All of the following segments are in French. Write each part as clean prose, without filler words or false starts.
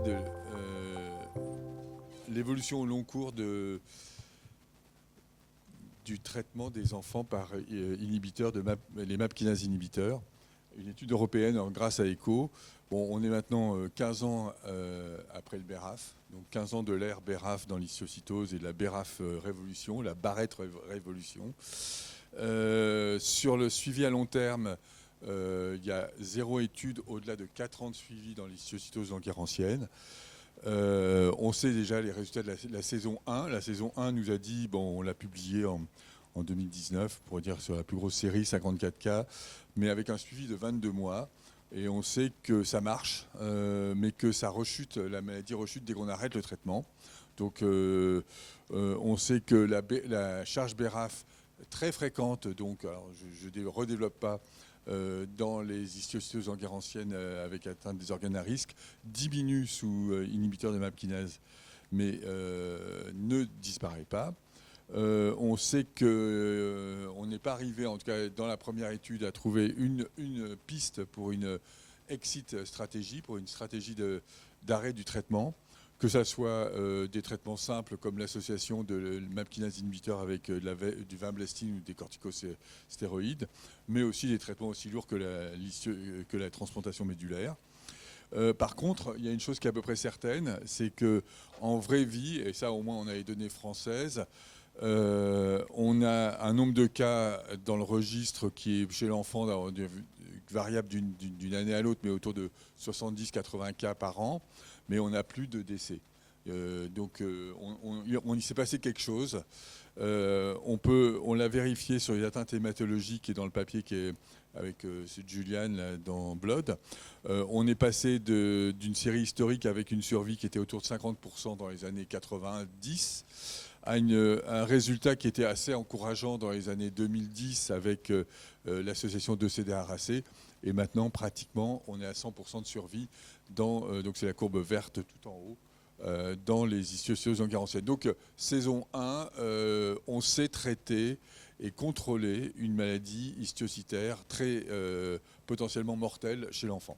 parler de l'évolution au long cours du traitement des enfants par inhibiteurs les MAP kinase inhibiteurs. Une étude européenne grâce à ECHO. Bon, on est maintenant 15 ans après le BRAF, donc 15 ans de l'ère BRAF dans l'histiocytose et de la BRAF révolution, la Barrett révolution. Sur le suivi à long terme, il y a 0 étude au-delà de 4 ans de suivi dans l'histiocytose langerhansienne. On sait déjà les résultats de la saison 1. La saison 1 nous a dit, bon, on l'a publié en 2019, pour dire sur la plus grosse série, 54 cas, mais avec un suivi de 22 mois. Et on sait que ça marche, mais que ça rechute, la maladie rechute dès qu'on arrête le traitement. Donc on sait que la charge BRAF très fréquente, donc alors je ne redéveloppe pas, dans les histiocytoses langerhansiennes avec atteinte des organes à risque, diminue sous inhibiteur de MAP kinase, mais ne disparaît pas. On sait qu'on n'est pas arrivé, en tout cas dans la première étude, à trouver une piste pour une exit stratégie, pour une stratégie d'arrêt du traitement, que ce soit des traitements simples comme l'association de MAP kinase inhibiteur avec du vinblastine ou des corticostéroïdes, mais aussi des traitements aussi lourds que la transplantation médulaire. Par contre, il y a une chose qui est à peu près certaine, c'est qu'en vraie vie, et ça au moins on a les données françaises, on a un nombre de cas dans le registre qui est chez l'enfant variable d'une année à l'autre, mais autour de 70-80 cas par an, mais on n'a plus de décès. Donc il s'est passé quelque chose. On l'a vérifié sur les atteintes hématologiques et dans le papier qui est avec Julian là, dans Blood. On est passé d'une série historique avec une survie qui était autour de 50% dans les années 90 à un résultat qui était assez encourageant dans les années 2010 avec l'association de CDRAC. Et maintenant, pratiquement, on est à 100% de survie donc c'est la courbe verte tout en haut, dans les histiocytoses langerhansiennes. Donc, saison 1, on sait traiter et contrôler une maladie histiocytaire très potentiellement mortelle chez l'enfant.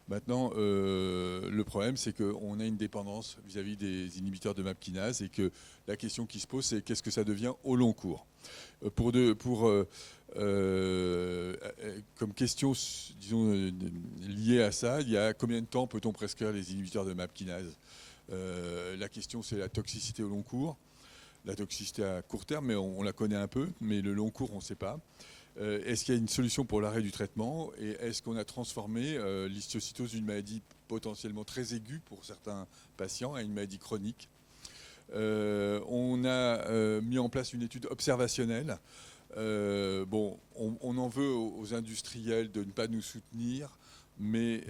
Maintenant, le problème, c'est qu'on a une dépendance vis-à-vis des inhibiteurs de MAP kinase et que la question qui se pose, c'est qu'est-ce que ça devient au long cours. Comme question, disons, liée à ça, il y a combien de temps peut-on prescrire les inhibiteurs de MAP kinase ? La question, c'est la toxicité au long cours. La toxicité à court terme, mais on la connaît un peu, mais le long cours, on ne sait pas. Est-ce qu'il y a une solution pour l'arrêt du traitement et est-ce qu'on a transformé l'histiocytose d'une maladie potentiellement très aiguë pour certains patients à une maladie chronique? On a mis en place une étude observationnelle. On en veut aux industriels de ne pas nous soutenir, mais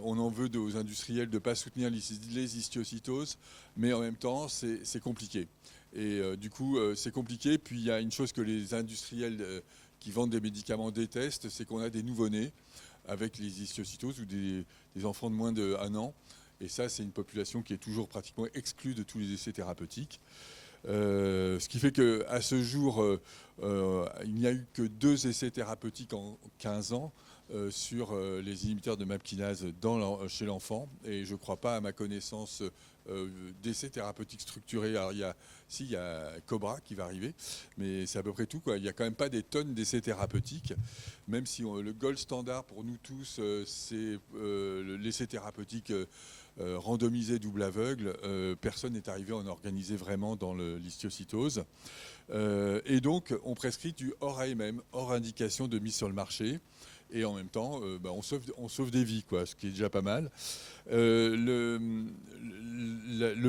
on en veut aux industriels de ne pas soutenir les histiocytoses, mais en même temps, c'est compliqué. Et du coup, c'est compliqué. Puis il y a une chose que les industriels qui vendent des médicaments détestent, c'est qu'on a des nouveau-nés avec les histiocytoses ou des enfants de moins d'1 an. Et ça, c'est une population qui est toujours pratiquement exclue de tous les essais thérapeutiques. Ce qui fait qu'à ce jour, il n'y a eu que 2 essais thérapeutiques en 15 ans sur les inhibiteurs de MAP kinase chez l'enfant. Et je ne crois pas, à ma connaissance, d'essais thérapeutiques structurés. Alors, il y a Cobra qui va arriver, mais c'est à peu près tout, quoi. Il n'y a quand même pas des tonnes d'essais thérapeutiques, même si le gold standard pour nous tous, c'est l'essai thérapeutique randomisé double aveugle. Personne n'est arrivé à en organiser vraiment dans l'histiocytose. Et donc, on prescrit du hors AMM, hors indication de mise sur le marché. Et en même temps, on sauve des vies, quoi, ce qui est déjà pas mal. Le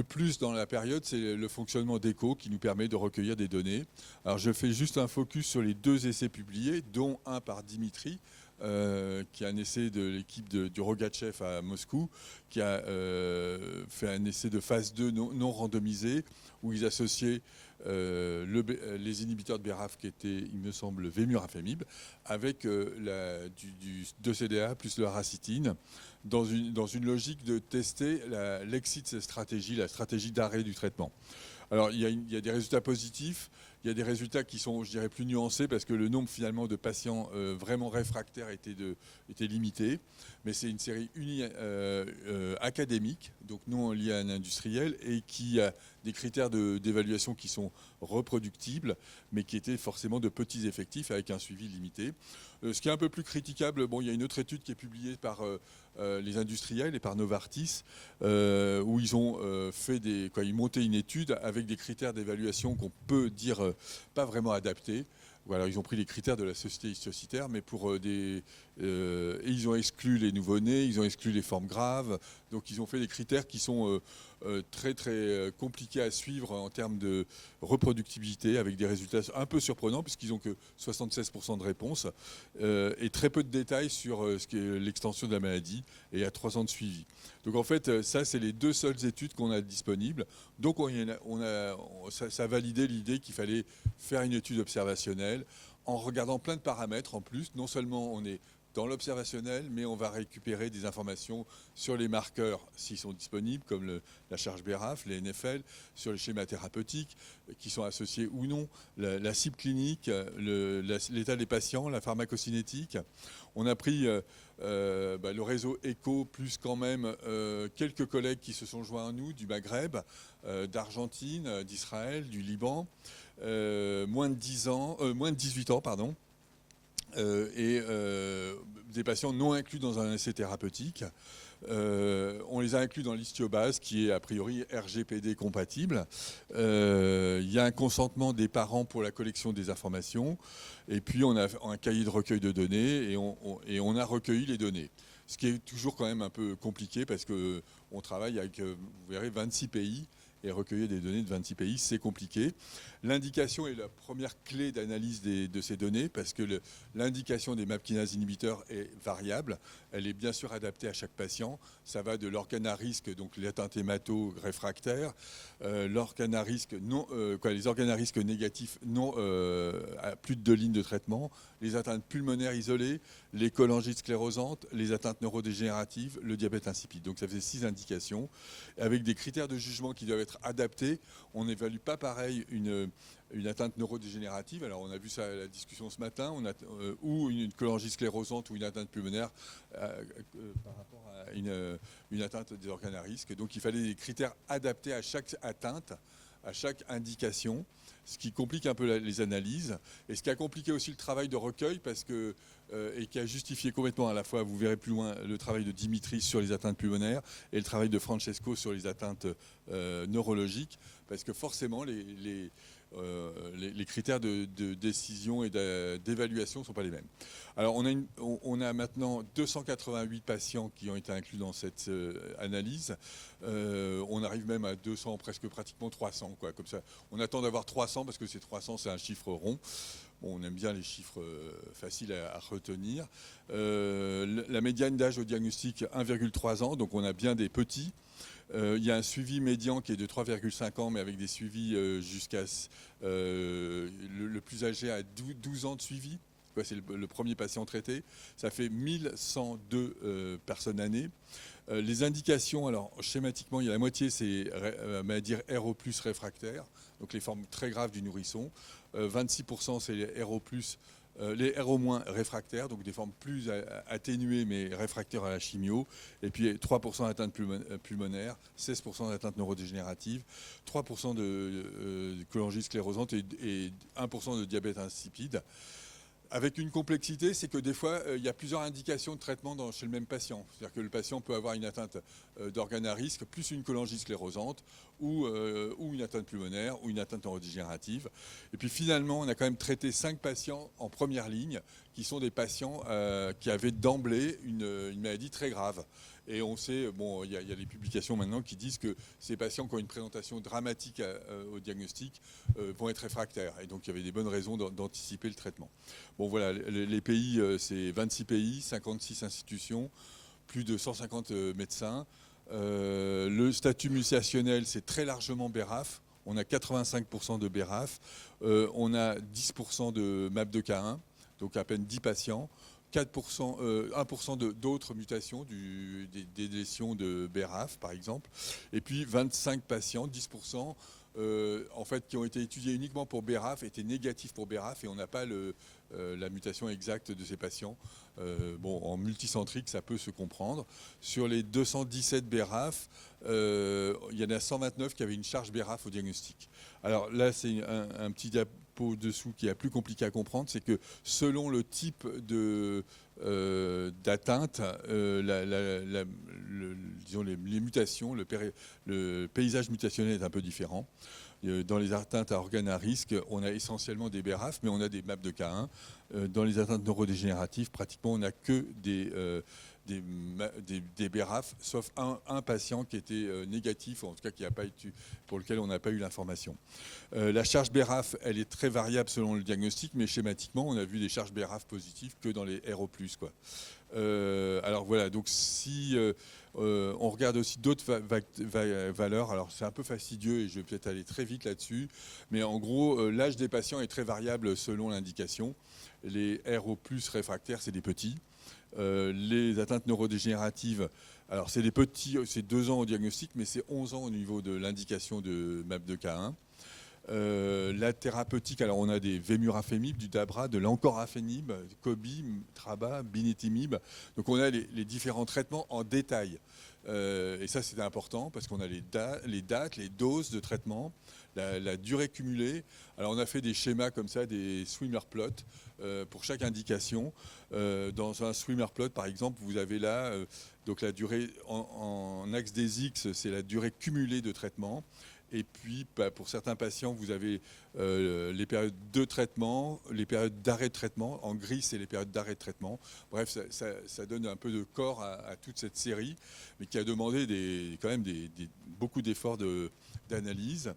plus dans la période, c'est le fonctionnement d'ECHO qui nous permet de recueillir des données. Alors je fais juste un focus sur les 2 essais publiés, dont un par Dimitri, qui est un essai de l'équipe du Rogatchev à Moscou, qui a fait un essai de phase 2 non randomisé, où ils associaient les inhibiteurs de BRAF qui étaient, il me semble, Vemurafemib, avec du 2-CDA plus le racitine, dans une logique de tester l'exit stratégie, la stratégie d'arrêt du traitement. Alors il y a des résultats positifs, Il y a des résultats qui sont, je dirais, plus nuancés parce que le nombre finalement de patients vraiment réfractaires était limité. Mais c'est une série académique, donc non liée à un industriel, et qui a des critères d'évaluation qui sont reproductibles, mais qui étaient forcément de petits effectifs avec un suivi limité. Ce qui est un peu plus critiquable, bon, il y a une autre étude qui est publiée par les industriels et par Novartis, où ils ont ils montaient une étude avec des critères d'évaluation qu'on peut dire pas vraiment adaptés. Voilà, ils ont pris les critères de la société histiocytaire, mais et ils ont exclu les nouveau-nés, ils ont exclu les formes graves. Donc ils ont fait des critères qui sont très très compliqués à suivre en termes de reproductibilité, avec des résultats un peu surprenants, puisqu'ils n'ont que 76% de réponses, et très peu de détails sur ce qu'est l'extension de la maladie, et à 3 ans de suivi. Donc en fait, ça, c'est les 2 seules études qu'on a disponibles. Donc ça a validé l'idée qu'il fallait faire une étude observationnelle en regardant plein de paramètres en plus. Non seulement on est dans l'observationnel, mais on va récupérer des informations sur les marqueurs s'ils sont disponibles, comme la charge BRAF, les NFL, sur les schémas thérapeutiques qui sont associés ou non, la cible clinique, l'état des patients, la pharmacocinétique. On a pris le réseau ECHO, plus quand même quelques collègues qui se sont joints à nous du Maghreb, d'Argentine, d'Israël, du Liban, moins de 18 ans, pardon. Et des patients non inclus dans un essai thérapeutique. On les a inclus dans l'histiobase qui est a priori RGPD compatible. Il y a un consentement des parents pour la collection des informations. Et puis on a un cahier de recueil de données et on a recueilli les données. Ce qui est toujours quand même un peu compliqué parce qu'on travaille avec, vous verrez, 26 pays. Et recueillir des données de 26 pays, c'est compliqué. L'indication est la première clé d'analyse de ces données parce que l'indication des MAP kinase inhibiteurs est variable. Elle est bien sûr adaptée à chaque patient. Ça va de l'organe à risque, donc l'atteinte hémato-réfractaire, l'organe à risque les organes à risque négatifs à plus de 2 lignes de traitement, les atteintes pulmonaires isolées, les cholangites sclérosantes, les atteintes neurodégénératives, le diabète insipide. Donc ça faisait 6 indications avec des critères de jugement qui doivent être adaptés. On n'évalue pas pareil une atteinte neurodégénérative. Alors on a vu ça à la discussion ce matin, ou une cholangite sclérosante ou une atteinte pulmonaire par rapport à une atteinte des organes à risque. Donc il fallait des critères adaptés à chaque atteinte, à chaque indication, ce qui complique un peu les analyses et ce qui a compliqué aussi le travail de recueil et qui a justifié complètement à la fois, vous verrez plus loin, le travail de Dimitri sur les atteintes pulmonaires et le travail de Francesco sur les atteintes neurologiques, parce que forcément les critères de décision et d'évaluation ne sont pas les mêmes. Alors on a maintenant 288 patients qui ont été inclus dans cette analyse. On arrive même à 200, pratiquement 300, quoi, comme ça. On attend d'avoir 300 parce que ces 300, c'est un chiffre rond. Bon, on aime bien les chiffres faciles à retenir. La médiane d'âge au diagnostic, 1,3 ans, donc on a bien des petits. Il y a un suivi médian qui est de 3,5 ans, mais avec des suivis jusqu'à le plus âgé à 12 ans de suivi. C'est le premier patient traité. Ça fait 1102 personnes années. Les indications, alors schématiquement, il y a la moitié, c'est maladie RO+ réfractaire, donc les formes très graves du nourrisson. 26%, c'est les RO+, les RO- réfractaires, donc des formes plus atténuées mais réfractaires à la chimio. Et puis 3% d'atteinte pulmonaire, 16% d'atteinte neurodégénérative, 3% de cholangite sclérosante et 1% de diabète insipide. Avec une complexité, c'est que des fois, il y a plusieurs indications de traitement chez le même patient. C'est-à-dire que le patient peut avoir une atteinte d'organes à risque, plus une cholangite sclérosante, ou une atteinte pulmonaire, ou une atteinte neurodégénérative. Et puis finalement, on a quand même traité 5 patients en première ligne, qui sont des patients qui avaient d'emblée une maladie très grave. Et on sait, bon, il y a les publications maintenant qui disent que ces patients qui ont une présentation dramatique au diagnostic vont être réfractaires. Et donc il y avait des bonnes raisons d'anticiper le traitement. Bon voilà, les pays, c'est 26 pays, 56 institutions, plus de 150 médecins. Le statut mutationnel, c'est très largement BRAF. On a 85% de BRAF. On a 10% de MAP2K1, donc à peine 10 patients. 4%, 1% d'autres mutations, des lésions de BRAF par exemple, et puis 25 patients, 10%, en fait, qui ont été étudiés uniquement pour BRAF étaient négatifs pour BRAF et on n'a pas la mutation exacte de ces patients. En multicentrique, ça peut se comprendre. Sur les 217 BRAF, il y en a 129 qui avaient une charge BRAF au diagnostic. Alors là, c'est un petit diapo dessous qui est plus compliqué à comprendre, c'est que selon le type d'atteinte, disons les mutations, le paysage mutationnel est un peu différent. Dans les atteintes à organes à risque, on a essentiellement des BRAF, mais on a des MAP de K1. Dans les atteintes neurodégénératives, pratiquement, on n'a que des BRAF, sauf un patient qui était négatif, ou en tout cas pour lequel on n'a pas eu l'information. La charge BRAF, elle est très variable selon le diagnostic, mais schématiquement, on a vu des charges BRAF positives que dans les RO+, quoi. Alors voilà, donc si on regarde aussi d'autres valeurs, alors c'est un peu fastidieux et je vais peut-être aller très vite là-dessus, mais en gros, l'âge des patients est très variable selon l'indication. Les RO+ réfractaires, c'est des petits. Les atteintes neurodégénératives, alors c'est des petits, c'est 2 ans au diagnostic, mais c'est 11 ans au niveau de l'indication de MAP de K1. La thérapeutique, alors on a des Vémurafémib, du Dabra, de l'Encorafénib, Cobi, Traba, Binitimib. Donc on a les différents traitements en détail. Et ça c'était important parce qu'on a les dates, les doses de traitement, la durée cumulée. Alors on a fait des schémas comme ça, des swimmer plots pour chaque indication. Dans un swimmer plot par exemple, vous avez là donc la durée en axe des X, c'est la durée cumulée de traitement. Et puis, pour certains patients, vous avez les périodes de traitement, les périodes d'arrêt de traitement. En gris, c'est les périodes d'arrêt de traitement. Bref, ça donne un peu de corps à toute cette série, mais qui a demandé quand même beaucoup d'efforts d'analyse.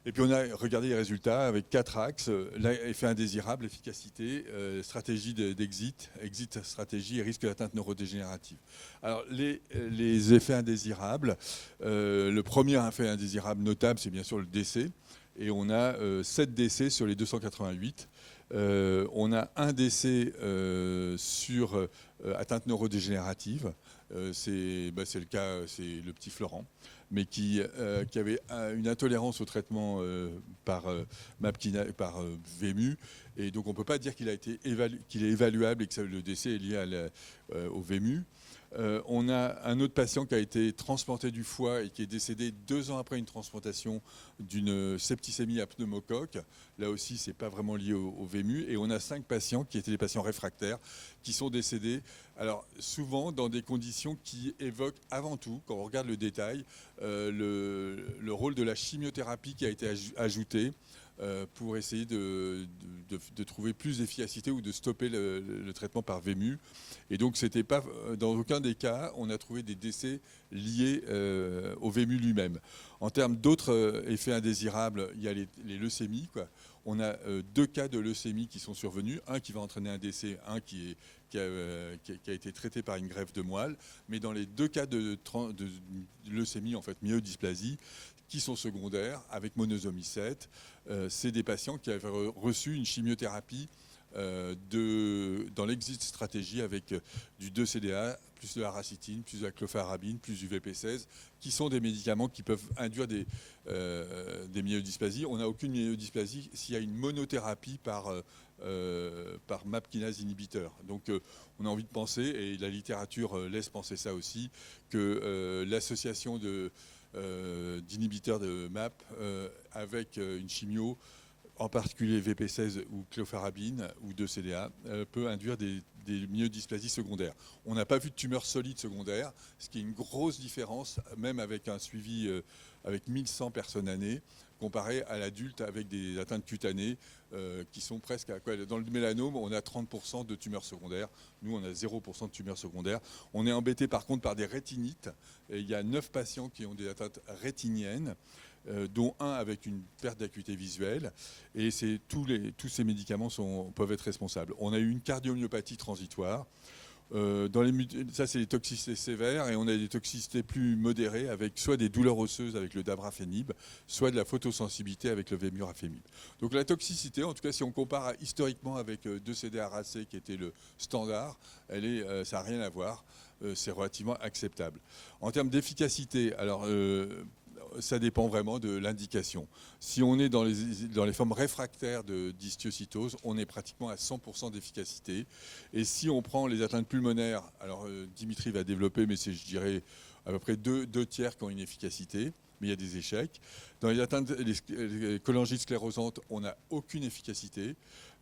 Et puis on a regardé les résultats avec 4 axes, l'effet indésirable, l'efficacité, stratégie d'exit, exit stratégie et risque d'atteinte neurodégénérative. Alors les effets indésirables, le premier effet indésirable notable, c'est bien sûr le décès. Et on a 7 décès sur les 288. On a un décès sur atteinte neurodégénérative. C'est le cas, c'est le petit Florent, mais qui avait une intolérance au traitement par VMU. Et donc on ne peut pas dire qu'il est évaluable et que le décès est lié au VMU. On a un autre patient qui a été transplanté du foie et qui est décédé 2 ans après une transplantation d'une septicémie à pneumocoque. Là aussi, ce n'est pas vraiment lié au VMU. Et on a 5 patients qui étaient des patients réfractaires qui sont décédés. Alors souvent dans des conditions qui évoquent avant tout, quand on regarde le détail, le rôle de la chimiothérapie qui a été ajouté pour essayer de trouver plus d'efficacité ou de stopper le traitement par VMU. Et donc, dans aucun des cas, on a trouvé des décès liés au VMU lui-même. En termes d'autres effets indésirables, il y a les leucémies, quoi. On a 2 cas de leucémie qui sont survenus, un qui va entraîner un décès, un qui a été traité par une greffe de moelle. Mais dans les 2 cas de leucémie, en fait, myodysplasie, qui sont secondaires avec monosomie 7, c'est des patients qui avaient reçu une chimiothérapie dans l'exit stratégie avec du 2-CDA, plus de la racitine, plus de la clofarabine, plus du VP16, qui sont des médicaments qui peuvent induire des myélodysplasies. On n'a aucune myélodysplasie s'il y a une monothérapie par MAP kinase inhibiteur. Donc on a envie de penser, et la littérature laisse penser ça aussi, que l'association d'inhibiteurs de MAP avec une chimio, en particulier VP16 ou clofarabine ou 2-CDA, peut induire des myélodysplasies secondaires. On n'a pas vu de tumeur solide secondaire, ce qui est une grosse différence, même avec un suivi avec 1100 personnes années, comparé à l'adulte avec des atteintes cutanées qui sont presque à quoi? Dans le mélanome, on a 30% de tumeurs secondaires. Nous, on a 0% de tumeurs secondaires. On est embêté par contre par des rétinites. Et il y a 9 patients qui ont des atteintes rétiniennes, dont un avec une perte d'acuité visuelle. Et tous ces médicaments peuvent être responsables. On a eu une cardiomyopathie transitoire. Ça, c'est les toxicités sévères, et on a des toxicités plus modérées avec soit des douleurs osseuses avec le dabrafénib, soit de la photosensibilité avec le vémurafémib. Donc la toxicité, en tout cas si on compare historiquement avec 2-CDA-RAC qui était le standard, ça n'a rien à voir, c'est relativement acceptable. En termes d'efficacité, alors ça dépend vraiment de l'indication. Si on est dans les formes réfractaires de d'histiocytose, on est pratiquement à 100% d'efficacité. Et si on prend les atteintes pulmonaires, alors Dimitri va développer, mais c'est, je dirais, à peu près deux tiers qui ont une efficacité, mais il y a des échecs. Dans les atteintes les cholangites sclérosantes, on n'a aucune efficacité.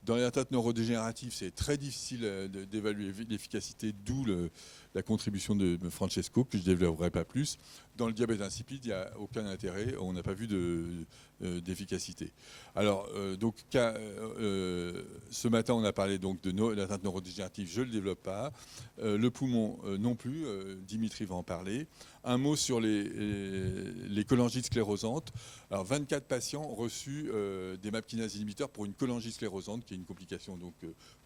Dans les atteintes neurodégénératives, c'est très difficile d'évaluer l'efficacité, d'où la contribution de Francesco, que je ne développerai pas plus. Dans le diabète insipide, il n'y a aucun intérêt, on n'a pas vu d'efficacité. Alors, donc, ce matin, on a parlé donc de l'atteinte neurodégénérative, je ne le développe pas. Le poumon non plus, Dimitri va en parler. Un mot sur les cholangites sclérosantes. Alors, 24 patients ont reçu des MAP kinase inhibiteurs pour une cholangite sclérosante, qui est une complication donc,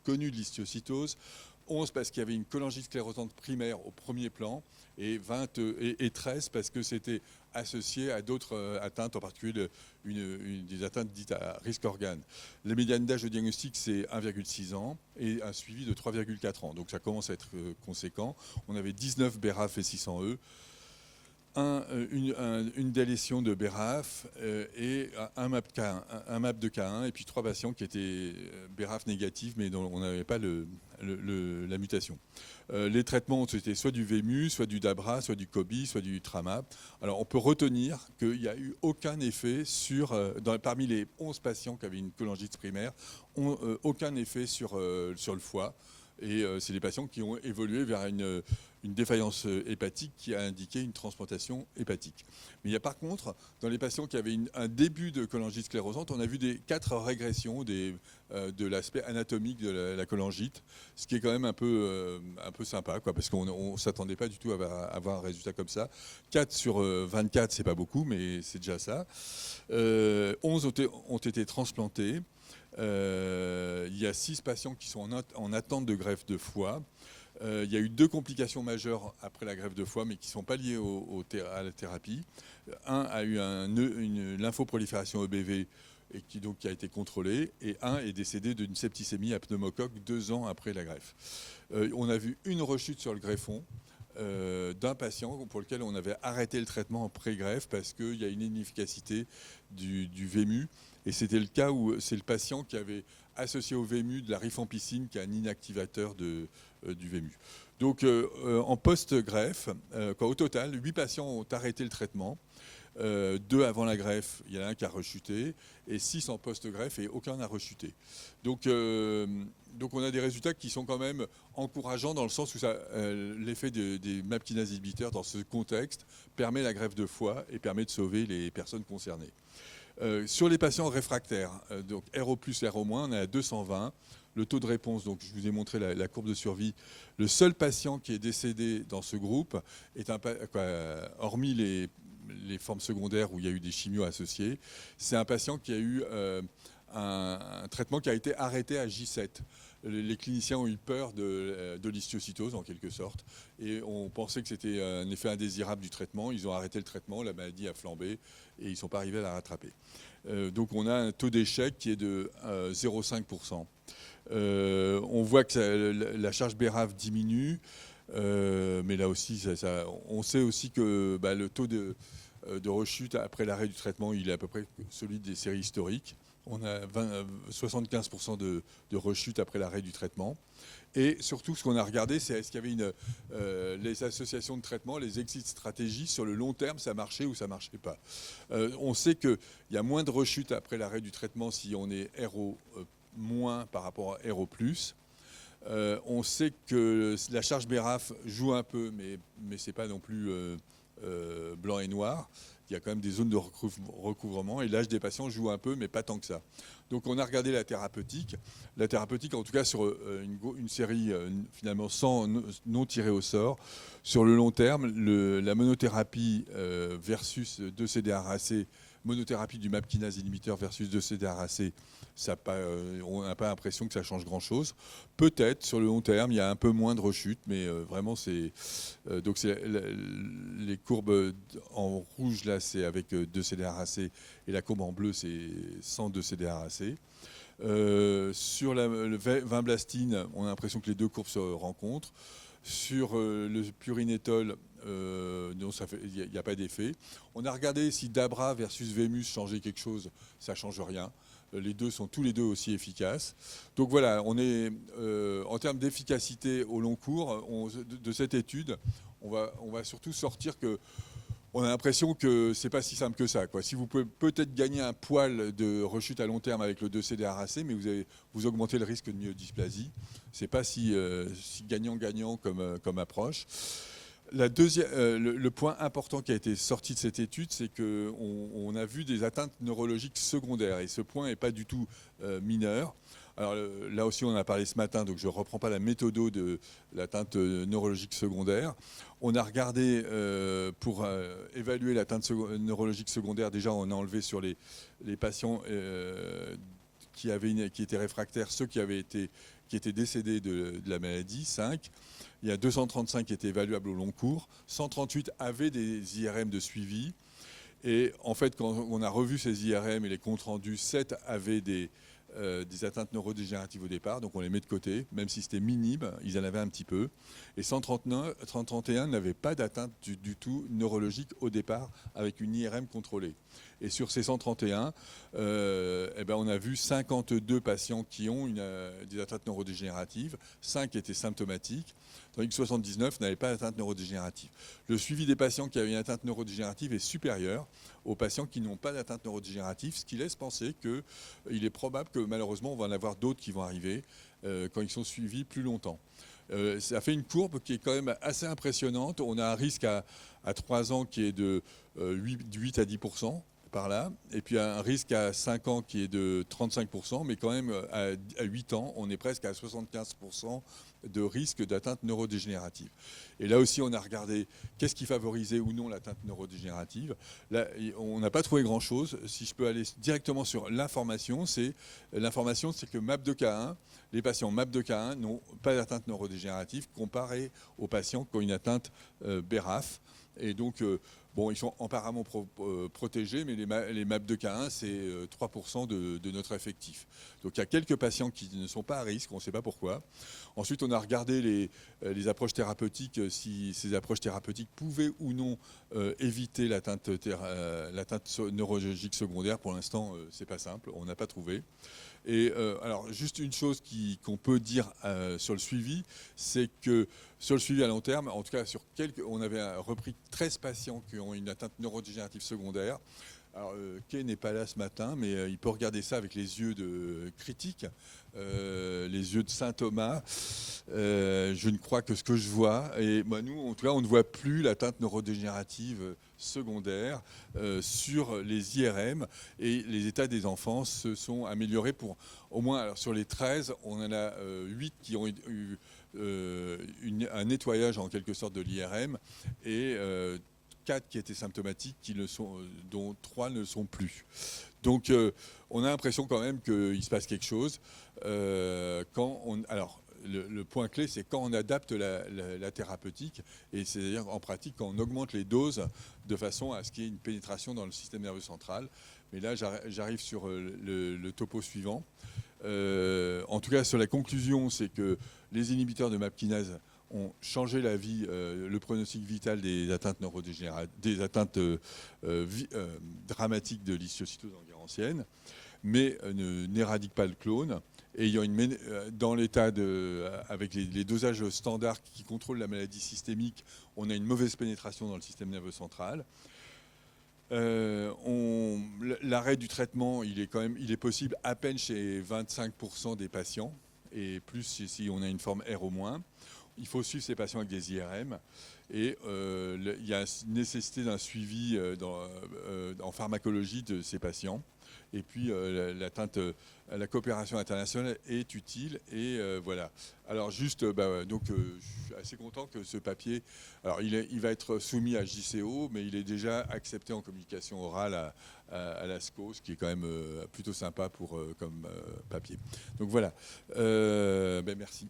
connue de l'histiocytose. 11 parce qu'il y avait une cholangite sclérosante primaire au premier plan, et 13 parce que c'était associé à d'autres atteintes, en particulier des atteintes dites à risque organe. La médiane d'âge de diagnostic, c'est 1,6 ans et un suivi de 3,4 ans. Donc ça commence à être conséquent. On avait 19 BRAF et 600E. Une délétion de BRAF et un MAP de K1 et puis 3 patients qui étaient BRAF négatifs mais dont on n'avait pas la mutation. Les traitements, c'était soit du VEMU, soit du DABRA, soit du COBI, soit du Tramap. Alors on peut retenir qu'il n'y a eu aucun effet parmi les 11 patients qui avaient une cholangite primaire, aucun effet sur le foie. Et c'est des patients qui ont évolué vers une défaillance hépatique qui a indiqué une transplantation hépatique. Mais il y a par contre, dans les patients qui avaient un début de cholangite sclérosante, on a vu 4 régressions de l'aspect anatomique de la cholangite, ce qui est quand même un peu sympa, quoi, parce qu'on ne s'attendait pas du tout à avoir un résultat comme ça. 4 sur 24, c'est pas beaucoup, mais c'est déjà ça. 11 ont été transplantés. Il y a 6 patients qui sont en attente de greffe de foie. Il y a eu 2 complications majeures après la greffe de foie, mais qui ne sont pas liées à la thérapie. Un a eu une lymphoprolifération EBV et qui a été contrôlée, et un est décédé d'une septicémie à pneumocoque 2 ans après la greffe. On a vu une rechute sur le greffon d'un patient pour lequel on avait arrêté le traitement en pré-greffe parce qu'il y a une inefficacité du VEMU. Et c'était le cas où c'est le patient qui avait associé au VEMU de la rifampicine, qui est un inactivateur du VEMU. Donc en post-greffe, au total, 8 patients ont arrêté le traitement. 2 avant la greffe, il y en a un qui a rechuté, et 6 en post-greffe et aucun n'a rechuté. Donc on a des résultats qui sont quand même encourageants dans le sens où l'effet des MAP kinase inhibiteurs dans ce contexte permet la greffe de foie et permet de sauver les personnes concernées. Sur les patients réfractaires, donc RO+, RO-, on est à 220. Le taux de réponse, donc je vous ai montré la courbe de survie. Le seul patient qui est décédé dans ce groupe est hormis les formes secondaires où il y a eu des chimios associés, c'est un patient qui a eu un traitement qui a été arrêté à J7. Les cliniciens ont eu peur de l'histiocytose en quelque sorte, et on pensait que c'était un effet indésirable du traitement. Ils ont arrêté le traitement, la maladie a flambé et ils ne sont pas arrivés à la rattraper. Donc on a un taux d'échec qui est de 0,5%. On voit que la charge BRAF diminue, mais là aussi, on sait aussi que le taux de rechute après l'arrêt du traitement, il est à peu près celui des séries historiques. On a 75% de rechute après l'arrêt du traitement. Et surtout, ce qu'on a regardé, c'est est-ce qu'il y avait les associations de traitement, les exit stratégies, sur le long terme, ça marchait ou ça ne marchait pas. On sait qu'il y a moins de rechute après l'arrêt du traitement si on est RO- par rapport à RO+. On sait que la charge BRAF joue un peu, mais ce n'est pas non plus blanc et noir. Il y a quand même des zones de recouvrement, et l'âge des patients joue un peu, mais pas tant que ça. Donc on a regardé la thérapeutique. La thérapeutique, en tout cas sur une série finalement non tirée au sort. Sur le long terme, la monothérapie versus 2-CDRAC, monothérapie du MAP kinase inhibiteur versus 2-CDRAC, on n'a pas l'impression que ça change grand-chose. Peut-être sur le long terme, il y a un peu moins de rechute, mais vraiment donc les courbes en rouge là, c'est avec 2-CDRAC, et la courbe en bleu, c'est sans 2-CDRAC. Sur le vinblastine, on a l'impression que les deux courbes se rencontrent. Sur le purinétol, il n'y a pas d'effet. On a regardé si Dabra versus Vémus changeait quelque chose, ça ne change rien. Les deux sont tous les deux aussi efficaces. Donc voilà, on est en termes d'efficacité au long cours de cette étude, on va surtout sortir que on a l'impression que c'est pas si simple que ça, quoi. Si vous pouvez peut-être gagner un poil de rechute à long terme avec le 2-CDRAC, mais vous augmentez le risque de myodysplasie. C'est pas si gagnant-gagnant comme approche. Le point important qui a été sorti de cette étude, c'est qu'on a vu des atteintes neurologiques secondaires. Et ce point n'est pas du tout mineur. Alors là aussi, on en a parlé ce matin, donc je ne reprends pas la méthodo de l'atteinte neurologique secondaire. On a regardé pour évaluer l'atteinte neurologique secondaire. Déjà, on a enlevé sur les patients qui étaient réfractaires, ceux qui étaient décédés de la maladie, 5. Il y a 235 qui étaient évaluables au long cours. 138 avaient des IRM de suivi. Et en fait, quand on a revu ces IRM et les comptes rendus, 7 avaient des atteintes neurodégénératives au départ, donc on les met de côté, même si c'était minime, ils en avaient un petit peu. Et 131 n'avaient pas d'atteinte du tout neurologique au départ, avec une IRM contrôlée. Et sur ces 131, on a vu 52 patients qui ont des atteintes neurodégénératives, 5 étaient symptomatiques, tandis que 79 n'avaient pas d'atteinte neurodégénérative. Le suivi des patients qui avaient une atteinte neurodégénérative est supérieur aux patients qui n'ont pas d'atteinte neurodégénérative, ce qui laisse penser qu'il est probable que malheureusement on va en avoir d'autres qui vont arriver quand ils sont suivis plus longtemps. Ça fait une courbe qui est quand même assez impressionnante. On a un risque à 3 ans qui est de 8 à 10%. Par là, et puis un risque à 5 ans qui est de 35%, mais quand même à 8 ans, on est presque à 75% de risque d'atteinte neurodégénérative. Et là aussi, on a regardé qu'est-ce qui favorisait ou non l'atteinte neurodégénérative. Là, on n'a pas trouvé grand-chose. Si je peux aller directement sur l'information, c'est que MAP2K1, les patients MAP2K1 n'ont pas d'atteinte neurodégénérative comparé aux patients qui ont une atteinte BRAF. Et donc, ils sont apparemment protégés, mais les MAP2K1, c'est 3% de notre effectif. Donc il y a quelques patients qui ne sont pas à risque, on ne sait pas pourquoi. Ensuite, on a regardé les approches thérapeutiques, si ces approches thérapeutiques pouvaient ou non éviter l'atteinte neurologique secondaire. Pour l'instant, ce n'est pas simple, on n'a pas trouvé. Et alors, juste une chose qu'on peut dire sur le suivi, c'est que sur le suivi à long terme, en tout cas, on avait repris 13 patients qui ont une atteinte neurodégénérative secondaire. Alors, Kay n'est pas là ce matin, mais il peut regarder ça avec les yeux critiques, les yeux de saint Thomas. Je ne crois que ce que je vois. Et nous, en tout cas, on ne voit plus l'atteinte neurodégénérative secondaire sur les IRM. Et les états des enfants se sont améliorés pour, au moins, alors, sur les 13, on en a 8 qui ont eu un nettoyage en quelque sorte de l'IRM. Et 4 qui étaient symptomatiques, dont 3 ne le sont plus. Donc on a l'impression quand même qu'il se passe quelque chose. Le point clé, c'est quand on adapte la thérapeutique, et c'est-à-dire en pratique quand on augmente les doses de façon à ce qu'il y ait une pénétration dans le système nerveux central. Mais là, j'arrive sur le topo suivant. En tout cas, sur la conclusion, c'est que les inhibiteurs de MAP kinase ont changé la vie, le pronostic vital des atteintes neurodégénératives, des atteintes dramatiques de l'histiocytose ancienne, mais n'éradiquent pas le clone. Et dans l'état avec les dosages standards qui contrôlent la maladie systémique, on a une mauvaise pénétration dans le système nerveux central. L'arrêt du traitement, il est possible à peine chez 25% des patients, et plus si on a une forme R au moins. Il faut suivre ces patients avec des IRM, et il y a nécessité d'un suivi en pharmacologie de ces patients. Et puis la coopération internationale est utile, et voilà. Alors juste, donc je suis assez content que ce papier, alors il va être soumis à JCO, mais il est déjà accepté en communication orale à l'ASCO, ce qui est quand même plutôt sympa comme papier. Donc voilà, merci.